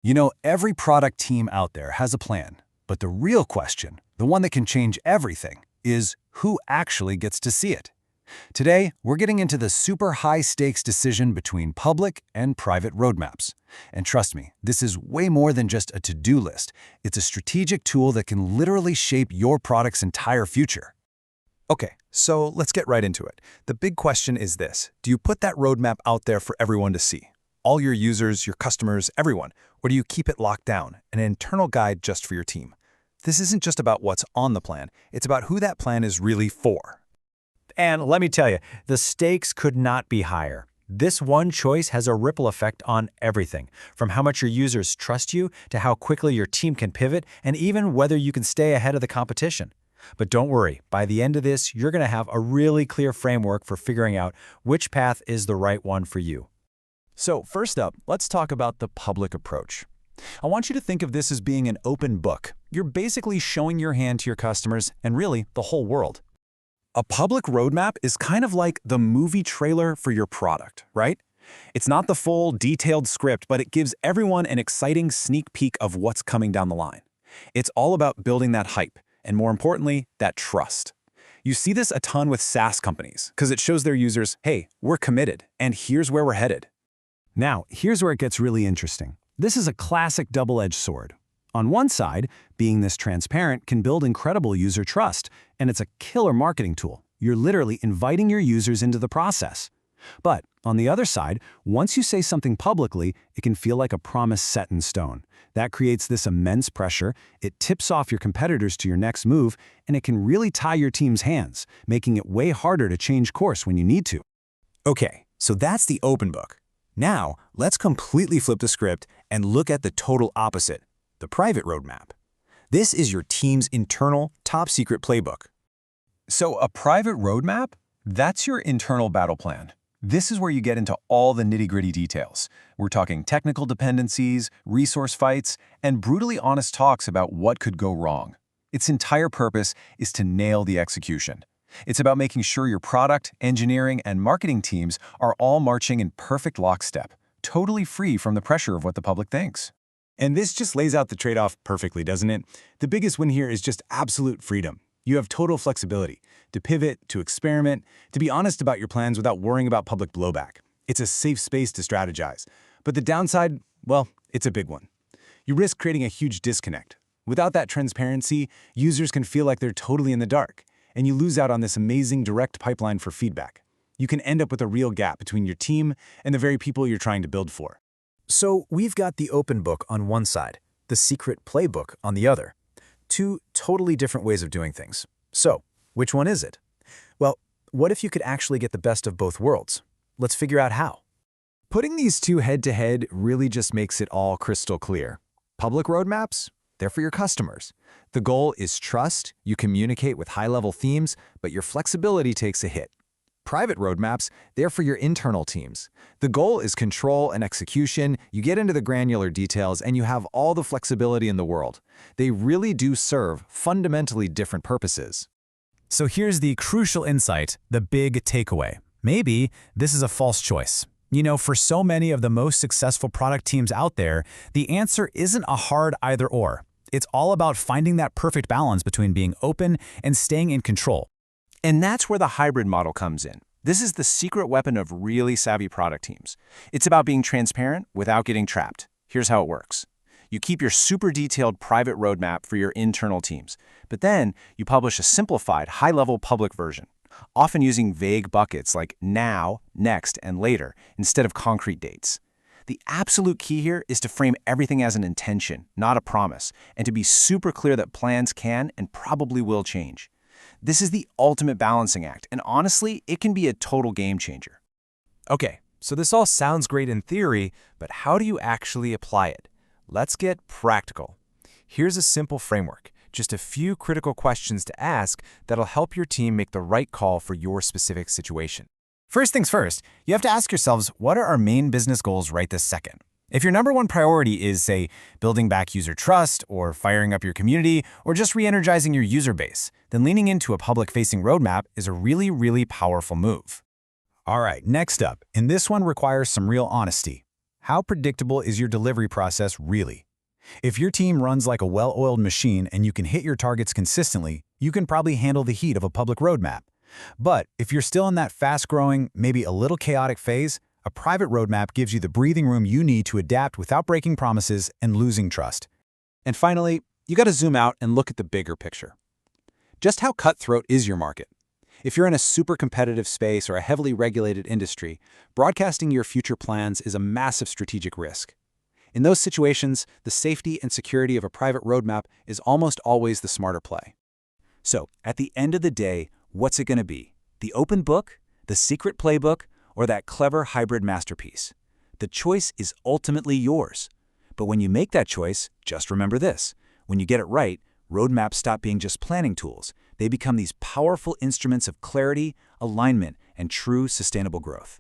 You know, every product team out there has a plan, but the real question, the one that can change everything, is who actually gets to see it. Today, we're getting into the super high-stakes decision between public and private roadmaps. And trust me, this is way more than just a to-do list. It's a strategic tool that can literally shape your product's entire future. Okay, so let's get right into it. The big question is this: do you put that roadmap out there for everyone to see? All your users, your customers, everyone? Or do you keep it locked down, an internal guide just for your team? This isn't just about what's on the plan, it's about who that plan is really for. And let me tell you, the stakes could not be higher. This one choice has a ripple effect on everything, from how much your users trust you to how quickly your team can pivot and even whether you can stay ahead of the competition. But don't worry, by the end of this, you're going to have a really clear framework for figuring out which path is the right one for you. So first up, let's talk about the public approach. I want you to think of this as being an open book. You're basically showing your hand to your customers and really the whole world. A public roadmap is kind of like the movie trailer for your product, right? It's not the full, detailed script, but it gives everyone an exciting sneak peek of what's coming down the line. It's all about building that hype, and more importantly, that trust. You see this a ton with SaaS companies, because it shows their users, hey, we're committed, and here's where we're headed. Now, here's where it gets really interesting. This is a classic double-edged sword. On one side, being this transparent can build incredible user trust, and it's a killer marketing tool. You're literally inviting your users into the process. But on the other side, once you say something publicly, it can feel like a promise set in stone. That creates this immense pressure, it tips off your competitors to your next move, and it can really tie your team's hands, making it way harder to change course when you need to. Okay, so that's the open book. Now, let's completely flip the script and look at the total opposite, the private roadmap. This is your team's internal, top-secret playbook. So a private roadmap? That's your internal battle plan. This is where you get into all the nitty-gritty details. We're talking technical dependencies, resource fights, and brutally honest talks about what could go wrong. Its entire purpose is to nail the execution. It's about making sure your product, engineering, and marketing teams are all marching in perfect lockstep, totally free from the pressure of what the public thinks. And this just lays out the trade-off perfectly, doesn't it? The biggest win here is just absolute freedom. You have total flexibility to pivot, to experiment, to be honest about your plans without worrying about public blowback. It's a safe space to strategize. But the downside, well, it's a big one. You risk creating a huge disconnect. Without that transparency, users can feel like they're totally in the dark, and you lose out on this amazing direct pipeline for feedback. You can end up with a real gap between your team and the very people you're trying to build for. So we've got the open book on one side, the secret playbook on the other. Two totally different ways of doing things. So, which one is it? Well, what if you could actually get the best of both worlds? Let's figure out how. Putting these two head-to-head really just makes it all crystal clear. Public roadmaps? They're for your customers. The goal is trust, you communicate with high-level themes, but your flexibility takes a hit. Private roadmaps, they're for your internal teams. The goal is control and execution, you get into the granular details, and you have all the flexibility in the world. They really do serve fundamentally different purposes. So here's the crucial insight, the big takeaway. Maybe this is a false choice. You know, for so many of the most successful product teams out there, the answer isn't a hard either-or. It's all about finding that perfect balance between being open and staying in control. And that's where the hybrid model comes in. This is the secret weapon of really savvy product teams. It's about being transparent without getting trapped. Here's how it works. You keep your super detailed private roadmap for your internal teams, but then you publish a simplified, high-level public version, often using vague buckets like now, next, and later instead of concrete dates. The absolute key here is to frame everything as an intention, not a promise, and to be super clear that plans can and probably will change. This is the ultimate balancing act, and honestly, it can be a total game changer. Okay, so this all sounds great in theory, but how do you actually apply it? Let's get practical. Here's a simple framework, just a few critical questions to ask that'll help your team make the right call for your specific situation. First things first, you have to ask yourselves, what are our main business goals right this second? If your number one priority is, say, building back user trust, or firing up your community, or just re-energizing your user base, then leaning into a public-facing roadmap is a really, really powerful move. All right, next up, and this one requires some real honesty. How predictable is your delivery process really? If your team runs like a well-oiled machine and you can hit your targets consistently, you can probably handle the heat of a public roadmap. But if you're still in that fast-growing, maybe a little chaotic phase, a private roadmap gives you the breathing room you need to adapt without breaking promises and losing trust. And finally, you got to zoom out and look at the bigger picture. Just how cutthroat is your market? If you're in a super competitive space or a heavily regulated industry, broadcasting your future plans is a massive strategic risk. In those situations, the safety and security of a private roadmap is almost always the smarter play. So, at the end of the day, what's it going to be? The open book, the secret playbook, or that clever hybrid masterpiece? The choice is ultimately yours. But when you make that choice, just remember this. When you get it right, roadmaps stop being just planning tools. They become these powerful instruments of clarity, alignment, and true sustainable growth.